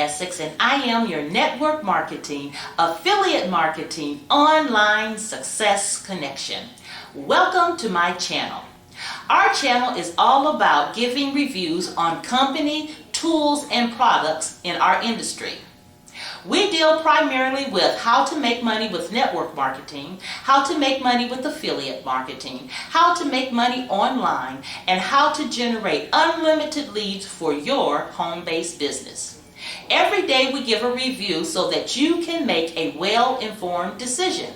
Essex, and I am your network marketing, affiliate marketing, online success connection. Welcome to my channel. Our channel is all about giving reviews on company, tools, and products in our industry. We deal primarily with how to make money with network marketing, how to make money with affiliate marketing, how to make money online, and how to generate unlimited leads for your home-based business. Every day we give a review so that you can make a well-informed decision.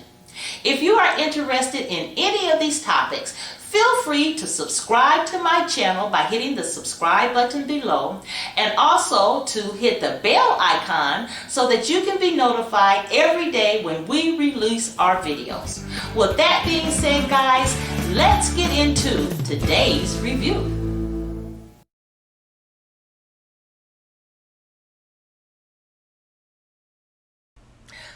If you are interested in any of these topics, feel free to subscribe to my channel by hitting the subscribe button below, and also to hit the bell icon so that you can be notified every day when we release our videos. With that being said, guys, let's get into today's review.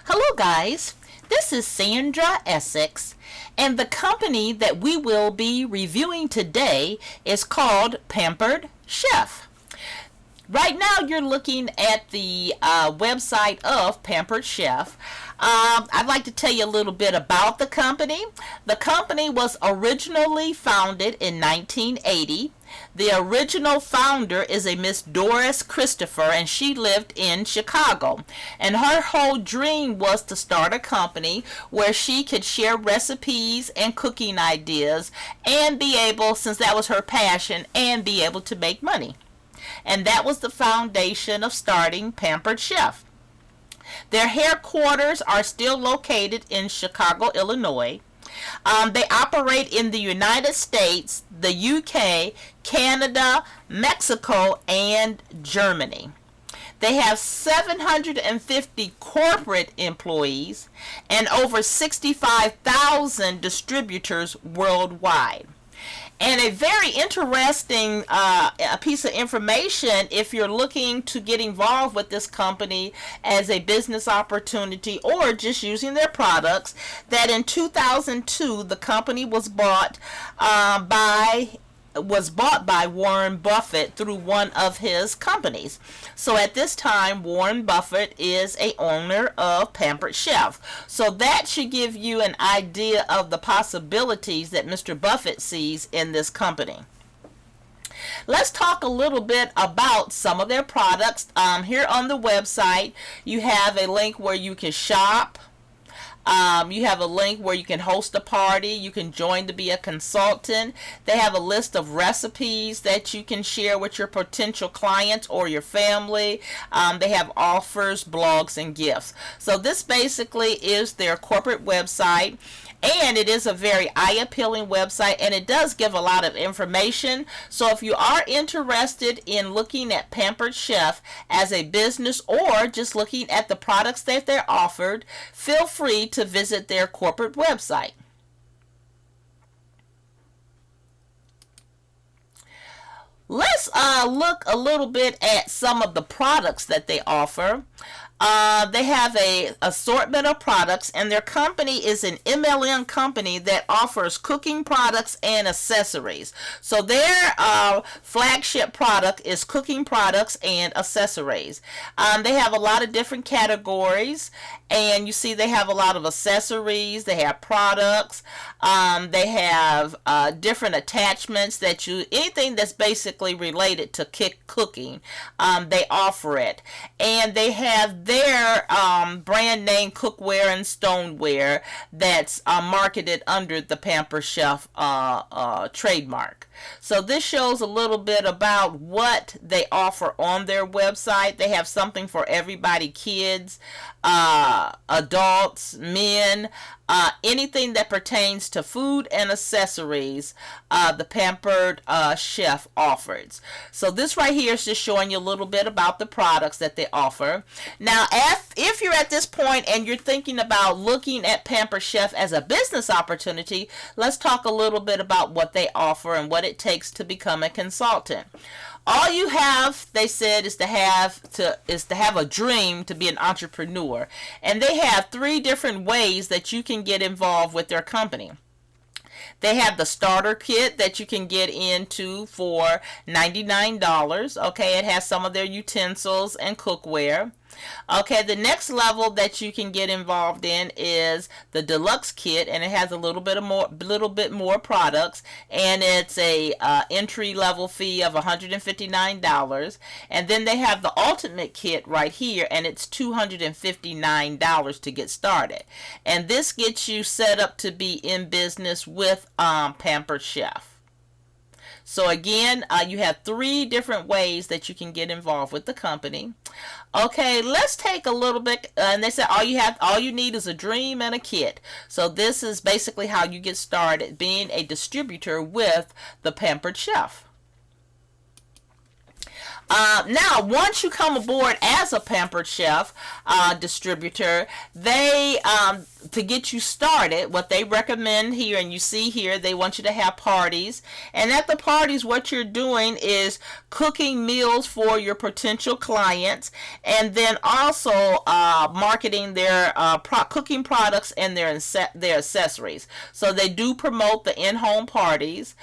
Hello guys, this is Sandra Essex, and the company that we will be reviewing today is called Pampered Chef. Right now you're looking at the website of Pampered Chef. I'd like to tell you a little bit about the company. The company was originally founded in 1980. The original founder is a Miss Doris Christopher, and she lived in Chicago. And her whole dream was to start a company where she could share recipes and cooking ideas and be able, since that was her passion, and be able to make money. And that was the foundation of starting Pampered Chef. Their headquarters are still located in Chicago, Illinois. They operate in the United States, the UK, Canada, Mexico, and Germany. They have 750 corporate employees and over 65,000 distributors worldwide. And a very interesting piece of information, if you're looking to get involved with this company as a business opportunity or just using their products, that in 2002 the company was bought by Warren Buffett through one of his companies. So at this time, Warren Buffett is a owner of Pampered Chef. So that should give you an idea of the possibilities that Mr. Buffett sees in this company. Let's talk a little bit about some of their products. Here on the website, you have a link where you can shop. You have a link where you can host a party, you can join to be a consultant. They have a list of recipes that you can share with your potential clients or your family. They have offers, blogs, and gifts. So this basically is their corporate website. And it is a very eye-appealing website, and it does give a lot of information. So if you are interested in looking at Pampered Chef as a business or just looking at the products that they're offered, feel free to visit their corporate website. Let's look a little bit at some of the products that they offer. They have an assortment of products, and their company is an MLM company that offers cooking products and accessories. So their flagship product is cooking products and accessories. They have a lot of different categories, and you see they have a lot of accessories. They have products. They have different attachments that anything that's basically related to cooking, they offer it. And they have their brand name cookware and stoneware that's marketed under the Pampered Chef trademark. So this shows a little bit about what they offer on their website. They have something for everybody, kids, adults, men, anything that pertains to food and accessories, the Pampered Chef offers. So this right here is just showing you a little bit about the products that they offer. Now, if you're at this point and you're thinking about looking at Pampered Chef as a business opportunity, let's talk a little bit about what they offer and what it takes to become a consultant. All you have, they said, is to have a dream to be an entrepreneur. And they have 3 different ways that you can get involved with their company. They have the starter kit that you can get into for $99. Okay, it has some of their utensils and cookware. Okay, the next level that you can get involved in is the deluxe kit, and it has a little bit more products, and it's a entry level fee of $159. And then they have the ultimate kit right here, and it's $259 to get started. And this gets you set up to be in business with Pampered Chef. So again, you have 3 different ways that you can get involved with the company. Okay, let's take a little bit, and they said all you need is a dream and a kit. So this is basically how you get started being a distributor with the Pampered Chef. Now, once you come aboard as a Pampered Chef distributor, they to get you started, what they recommend here, and you see here, they want you to have parties. And at the parties, what you're doing is cooking meals for your potential clients, and then also marketing their cooking products and their accessories. So they do promote the in-home parties.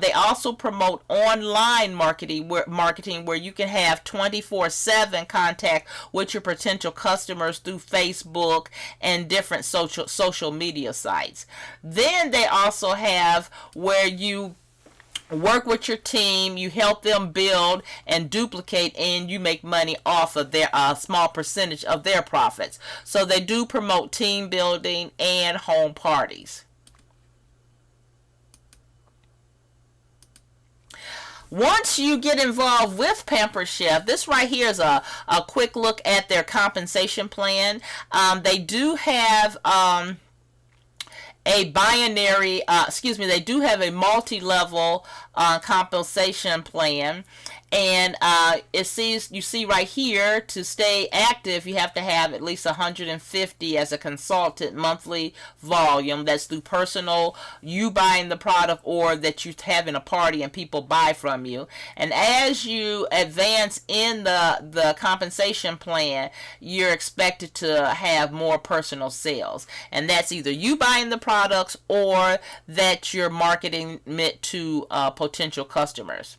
They also promote online marketing where you can have 24/7 contact with your potential customers through Facebook and different social media sites. Then they also have where you work with your team, you help them build and duplicate, and you make money off of their small percentage of their profits. So they do promote team building and home parties. Once you get involved with Pampered Chef, this right here is a quick look at their compensation plan. They do have a binary, they do have a multi-level compensation plan. And you see right here, to stay active, you have to have at least 150 as a consultant monthly volume. That's through personal, you buying the product, or that you're having a party and people buy from you. And as you advance in the compensation plan, you're expected to have more personal sales. And that's either you buying the products or that you're marketing it to potential customers.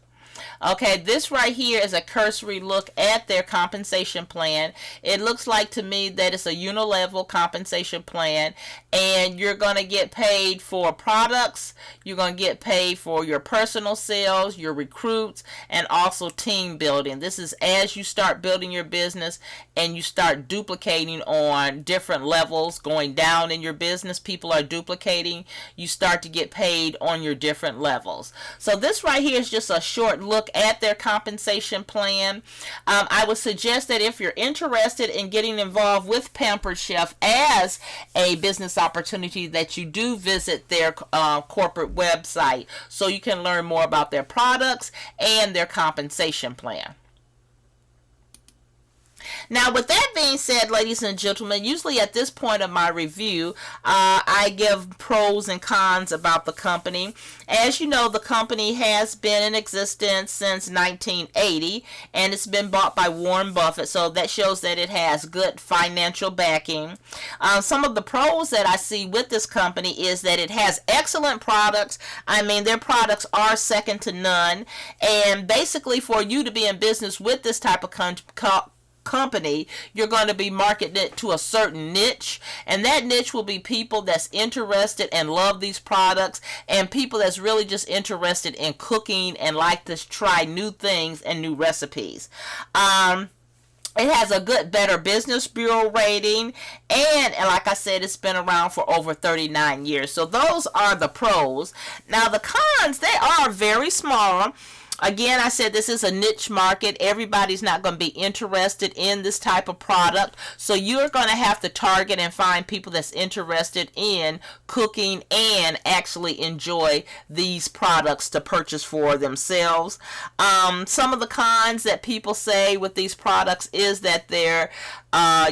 Okay, this right here is a cursory look at their compensation plan. It looks like to me that it's a unilevel compensation plan, and you're going to get paid for products, you're going to get paid for your personal sales, your recruits, and also team building. This is as you start building your business and you start duplicating on different levels, going down in your business, people are duplicating, you start to get paid on your different levels. So this right here is just a short look at their compensation plan. I would suggest that if you're interested in getting involved with Pampered Chef as a business opportunity, that you do visit their corporate website so you can learn more about their products and their compensation plan. Now, with that being said, ladies and gentlemen, usually at this point of my review, I give pros and cons about the company. As you know, the company has been in existence since 1980, and it's been bought by Warren Buffett, so that shows that it has good financial backing. Some of the pros that I see with this company is that it has excellent products. I mean, their products are second to none, and basically for you to be in business with this type of company, you're going to be marketing it to a certain niche, and that niche will be people that's interested and love these products, and people that's really just interested in cooking and like to try new things and new recipes. It has a good Better Business Bureau rating, and like I said, it's been around for over 39 years. So those are the pros. Now the cons, they are very small. Again, I said this is a niche market. Everybody's not going to be interested in this type of product. So you're going to have to target and find people that's interested in cooking and actually enjoy these products to purchase for themselves. Some of the cons that people say with these products is that their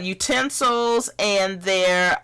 utensils and their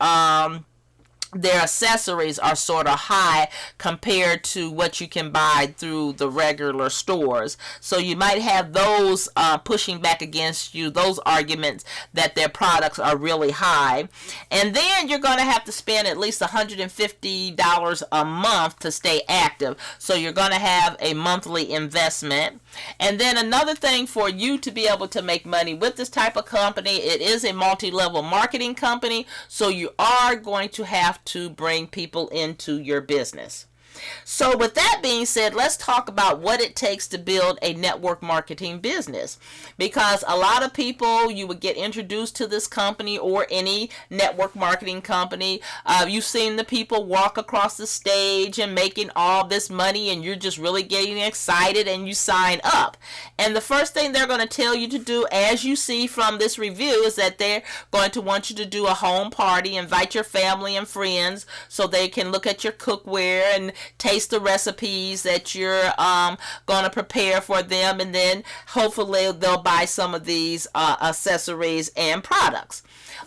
their accessories are sort of high compared to what you can buy through the regular stores. So you might have those pushing back against you, those arguments that their products are really high. And then you're going to have to spend at least $150 a month to stay active. So you're going to have a monthly investment. And then another thing, for you to be able to make money with this type of company, it is a multi-level marketing company, so you are going to have to bring people into your business. So with that being said, let's talk about what it takes to build a network marketing business. Because a lot of people, you would get introduced to this company or any network marketing company. You've seen the people walk across the stage and making all this money, and you're just really getting excited and you sign up. And the first thing they're going to tell you to do, as you see from this review, is that they're going to want you to do a home party, invite your family and friends so they can look at your cookware and taste the recipes that you're going to prepare for them, and then hopefully they'll buy some of these accessories and products.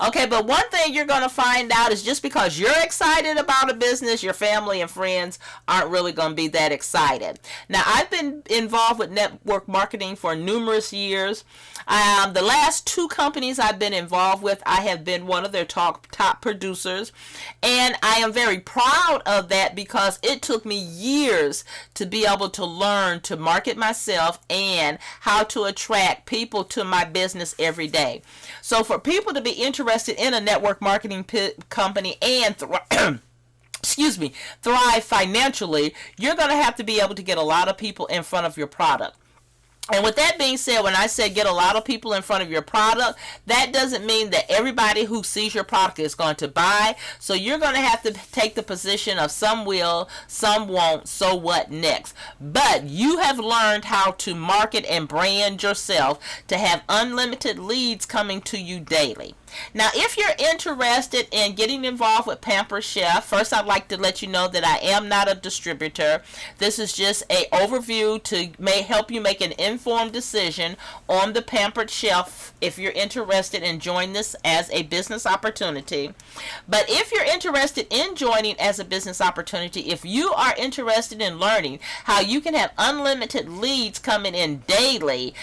Okay, but one thing you're going to find out is just because you're excited about a business, your family and friends aren't really going to be that excited. Now, I've been involved with network marketing for numerous years. The last 2 companies I've been involved with, I have been one of their top producers, and I am very proud of that because it took me years to be able to learn to market myself and how to attract people to my business every day. So for people to be interested in a network marketing company and thrive financially, you're going to have to be able to get a lot of people in front of your product. And with that being said, when I say get a lot of people in front of your product, that doesn't mean that everybody who sees your product is going to buy. So you're going to have to take the position of some will, some won't, so what next? But you have learned how to market and brand yourself to have unlimited leads coming to you daily. Now, if you're interested in getting involved with Pampered Chef, first I'd like to let you know that I am not a distributor. This is just an overview to help you make an informed decision on the Pampered Chef if you're interested in joining this as a business opportunity. But if you're interested in joining as a business opportunity, if you are interested in learning how you can have unlimited leads coming in daily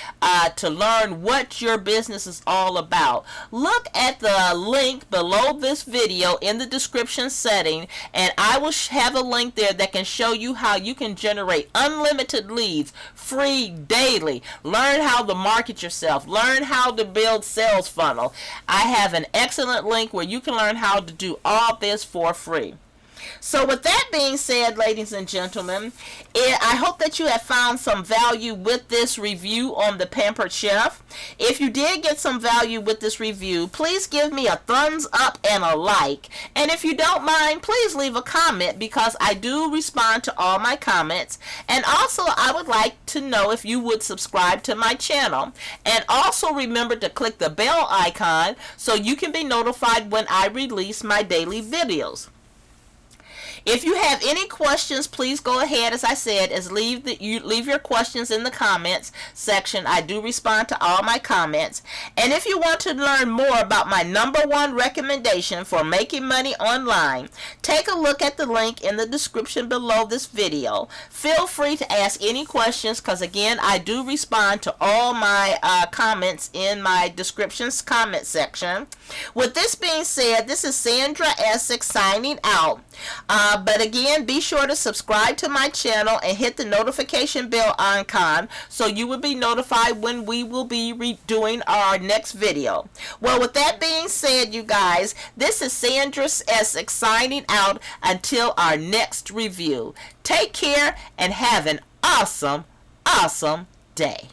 to learn what your business is all about, look at the link below this video in the description setting, and I will have a link there that can show you how you can generate unlimited leads free daily. Learn how to market yourself. Learn how to build sales funnel. I have an excellent link where you can learn how to do all this for free. So with that being said, ladies and gentlemen, I hope that you have found some value with this review on the Pampered Chef. If you did get some value with this review, please give me a thumbs up and a like. And if you don't mind, please leave a comment because I do respond to all my comments. And also, I would like to know if you would subscribe to my channel. And also remember to click the bell icon so you can be notified when I release my daily videos. If you have any questions, please go ahead, as I said, leave your questions in the comments section. I do respond to all my comments. And if you want to learn more about my #1 recommendation for making money online, take a look at the link in the description below this video. Feel free to ask any questions because, again, I do respond to all my comments in my descriptions comment section. With this being said, this is Sandra Essex signing out. But again, be sure to subscribe to my channel and hit the notification bell icon so you will be notified when we will be redoing our next video. Well, with that being said, you guys, this is Sandra Essex signing out until our next review. Take care and have an awesome, awesome day.